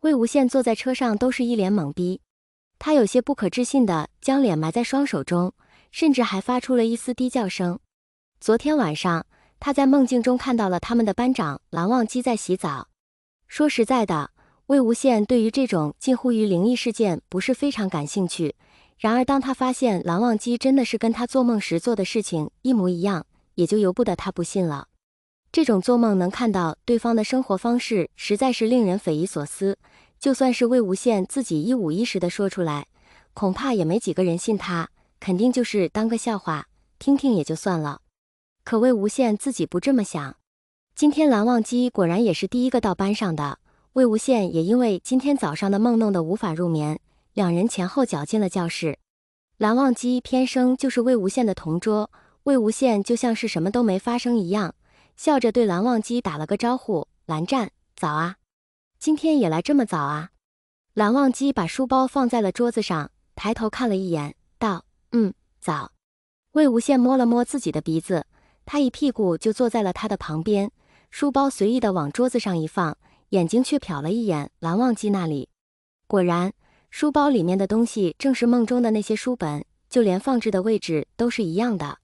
魏无羡坐在车上都是一脸懵逼，他有些不可置信的将脸埋在双手中，甚至还发出了一丝低叫声。昨天晚上，他在梦境中看到了他们的班长蓝忘机在洗澡。说实在的，魏无羡对于这种近乎于灵异事件不是非常感兴趣。然而当他发现蓝忘机真的是跟他做梦时做的事情一模一样，也就由不得他不信了。这种做梦能看到对方的生活方式，实在是令人匪夷所思。就算是魏无羡自己一五一十的说出来，恐怕也没几个人信他，肯定就是当个笑话，听听也就算了。可魏无羡自己不这么想。今天蓝忘机果然也是第一个到班上的，魏无羡也因为今天早上的梦弄得无法入眠，两人前后脚进了教室。蓝忘机偏生就是魏无羡的同桌，魏无羡就像是什么都没发生一样，笑着对蓝忘机打了个招呼：“蓝湛，早啊，今天也来这么早啊？”蓝忘机把书包放在了桌子上，抬头看了一眼，道：“早。”魏无羡摸了摸自己的鼻子，他一屁股就坐在了他的旁边，书包随意的往桌子上一放，眼睛却瞟了一眼蓝忘机那里。果然，书包里面的东西正是梦中的那些书本，就连放置的位置都是一样的，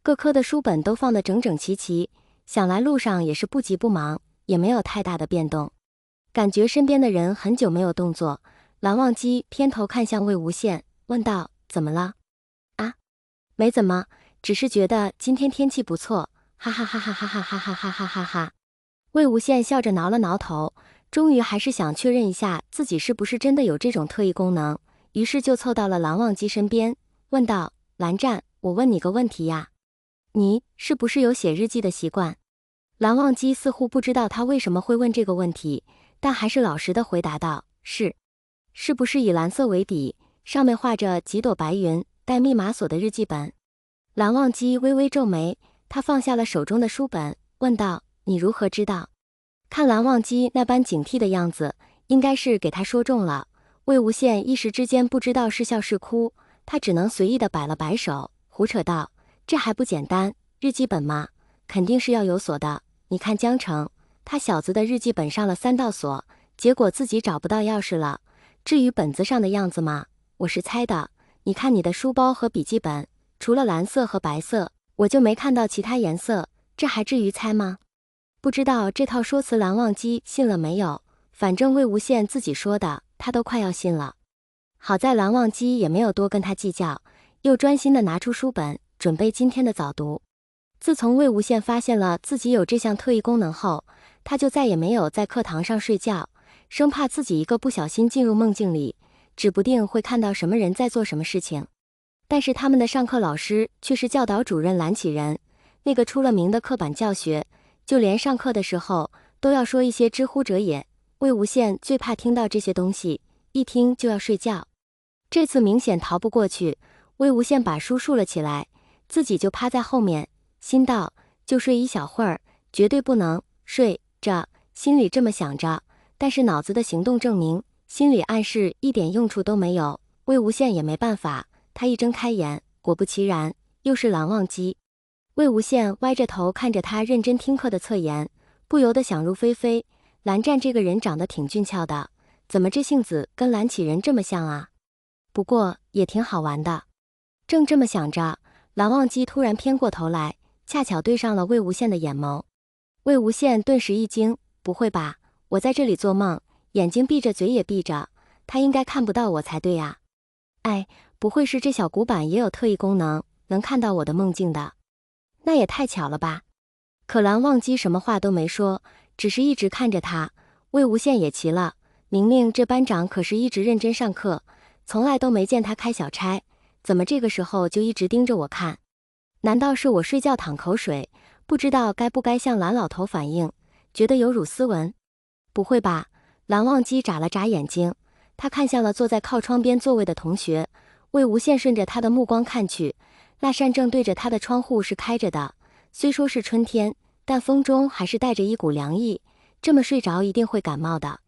各科的书本都放得整整齐齐，想来路上也是不急不忙，也没有太大的变动。感觉身边的人很久没有动作，蓝忘机偏头看向魏无羡，问道：“怎么了？”“啊，没怎么，只是觉得今天天气不错，哈哈哈哈哈哈哈哈哈哈哈哈。”魏无羡笑着挠了挠头，终于还是想确认一下自己是不是真的有这种特异功能，于是就凑到了蓝忘机身边，问道：“蓝湛，我问你个问题呀，你是不是有写日记的习惯？”蓝忘机似乎不知道他为什么会问这个问题，但还是老实的回答道：“是。”“是不是以蓝色为底，上面画着几朵白云，带密码锁的日记本？”蓝忘机微微皱眉，他放下了手中的书本，问道：“你如何知道？”看蓝忘机那般警惕的样子，应该是给他说中了。魏无羡一时之间不知道是笑是哭，他只能随意的摆了摆手，胡扯道：“这还不简单，日记本嘛，肯定是要有锁的。你看江城，他小子的日记本上了3道锁，结果自己找不到钥匙了。至于本子上的样子嘛，我是猜的。你看你的书包和笔记本，除了蓝色和白色，我就没看到其他颜色，这还至于猜吗？”不知道这套说辞蓝忘机信了没有，反正魏无羡自己说的，他都快要信了。好在蓝忘机也没有多跟他计较，又专心的拿出书本，准备今天的早读。自从魏无羡发现了自己有这项特异功能后，他就再也没有在课堂上睡觉，生怕自己一个不小心进入梦境里，指不定会看到什么人在做什么事情。但是他们的上课老师却是教导主任蓝启仁，那个出了名的刻板教学，就连上课的时候都要说一些知乎者也。魏无羡最怕听到这些东西，一听就要睡觉。这次明显逃不过去，魏无羡把书竖了起来，自己就趴在后面，心道：就睡一小会儿，绝对不能睡着。心里这么想着，但是脑子的行动证明，心理暗示一点用处都没有。魏无羡也没办法，他一睁开眼，果不其然，又是蓝忘机。魏无羡歪着头看着他认真听课的侧颜，不由得想入非非，蓝湛这个人长得挺俊俏的，怎么这性子跟蓝启仁这么像啊？不过也挺好玩的。正这么想着，蓝忘机突然偏过头来，恰巧对上了魏无羡的眼眸。魏无羡顿时一惊，不会吧，我在这里做梦，眼睛闭着嘴也闭着，他应该看不到我才对啊。哎，不会是这小古板也有特异功能，能看到我的梦境的？那也太巧了吧。可蓝忘机什么话都没说，只是一直看着他。魏无羡也奇了，明明这班长可是一直认真上课，从来都没见他开小差，怎么这个时候就一直盯着我看？难道是我睡觉淌口水，不知道该不该向蓝老头反映，觉得有辱斯文？不会吧。蓝忘机眨了眨眼睛，他看向了坐在靠窗边座位的同学。魏无羡顺着他的目光看去，那扇正对着他的窗户是开着的，虽说是春天，但风中还是带着一股凉意，这么睡着一定会感冒的。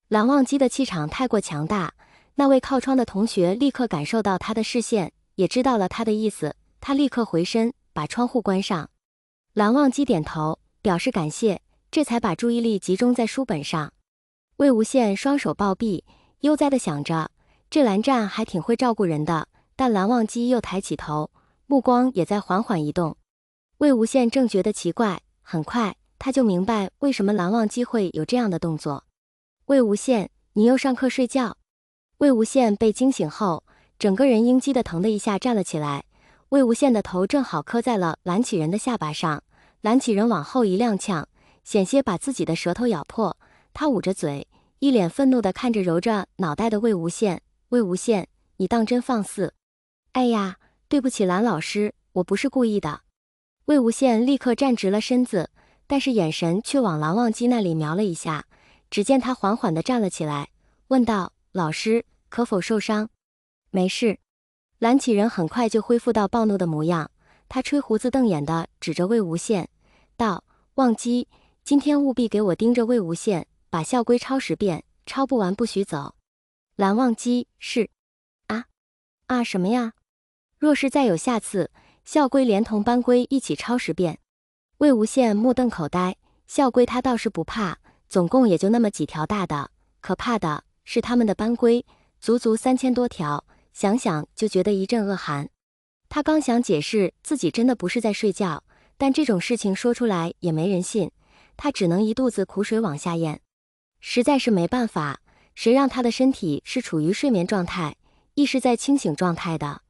蓝忘机的气场太过强大，那位靠窗的同学立刻感受到他的视线，也知道了他的意思，他立刻回身把窗户关上。蓝忘机点头表示感谢，这才把注意力集中在书本上。魏无羡双手抱臂，悠哉地想着，这蓝湛还挺会照顾人的。但蓝忘机又抬起头，目光也在缓缓移动。魏无羡正觉得奇怪，很快他就明白为什么蓝忘机会有这样的动作。魏无羡，你又上课睡觉？魏无羡被惊醒后，整个人应激的疼的一下站了起来。魏无羡的头正好磕在了蓝启仁的下巴上，蓝启仁往后一踉跄，险些把自己的舌头咬破。他捂着嘴，一脸愤怒地看着揉着脑袋的魏无羡。魏无羡，你当真放肆？哎呀，对不起蓝老师，我不是故意的。魏无羡立刻站直了身子，但是眼神却往蓝忘机那里瞄了一下。只见他缓缓地站了起来，问道：老师，可否受伤？没事。蓝启仁很快就恢复到暴怒的模样，他吹胡子瞪眼地指着魏无羡，道：忘机，今天务必给我盯着魏无羡，把校规抄10遍，抄不完不许走。蓝忘机，是。什么呀？若是再有下次，校规连同班规一起抄10遍。魏无羡目瞪口呆，校规他倒是不怕，总共也就那么几条大的，可怕的是他们的班规，足足3000多条，想想就觉得一阵恶寒。他刚想解释自己真的不是在睡觉，但这种事情说出来也没人信，他只能一肚子苦水往下咽。实在是没办法，谁让他的身体是处于睡眠状态，意识在清醒状态的。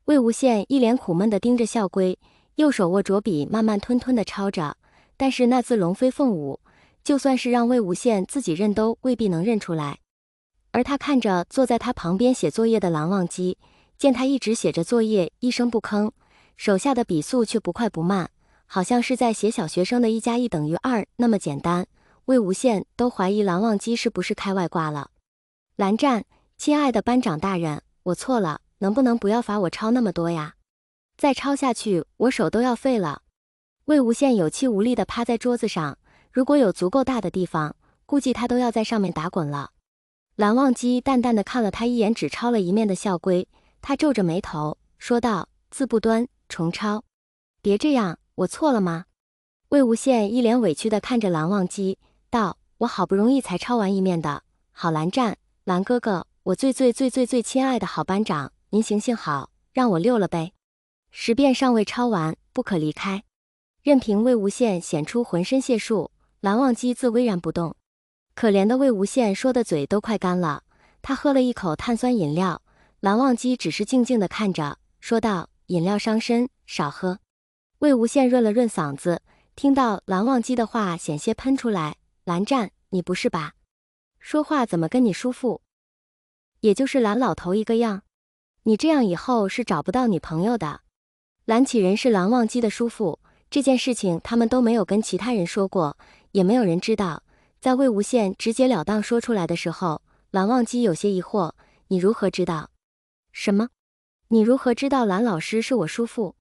魏无羡一脸苦闷地盯着校规，右手握着笔慢慢吞吞地抄着，但是那字龙飞凤舞，就算是让魏无羡自己认都未必能认出来。而他看着坐在他旁边写作业的蓝忘机，见他一直写着作业，一声不吭，手下的笔速却不快不慢，好像是在写小学生的1+1=2那么简单。魏无羡都怀疑蓝忘机是不是开外挂了。蓝湛，亲爱的班长大人，我错了，能不能不要罚我抄那么多呀？再抄下去，我手都要废了。魏无羡有气无力地趴在桌子上，如果有足够大的地方，估计他都要在上面打滚了。蓝忘机淡淡地看了他一眼只抄了1面的校规，他皱着眉头说道：字不端，重抄。别这样，我错了吗？魏无羡一脸委屈地看着蓝忘机，道：我好不容易才抄完1面的。好蓝湛，蓝哥哥，我最亲爱的好班长，您行行好，让我溜了呗。10遍尚未抄完，不可离开。任凭魏无羡显出浑身解数，蓝忘机自巍然不动。可怜的魏无羡说的嘴都快干了，他喝了一口碳酸饮料，蓝忘机只是静静地看着，说道：饮料伤身，少喝。魏无羡润了润嗓子，听到蓝忘机的话险些喷出来：蓝湛，你不是吧？说话怎么跟你叔父，也就是蓝老头一个样？你这样以后是找不到女朋友的。蓝启仁是蓝忘机的叔父，这件事情他们都没有跟其他人说过，也没有人知道。在魏无羡直截了当说出来的时候，蓝忘机有些疑惑：你如何知道？什么？你如何知道蓝老师是我叔父？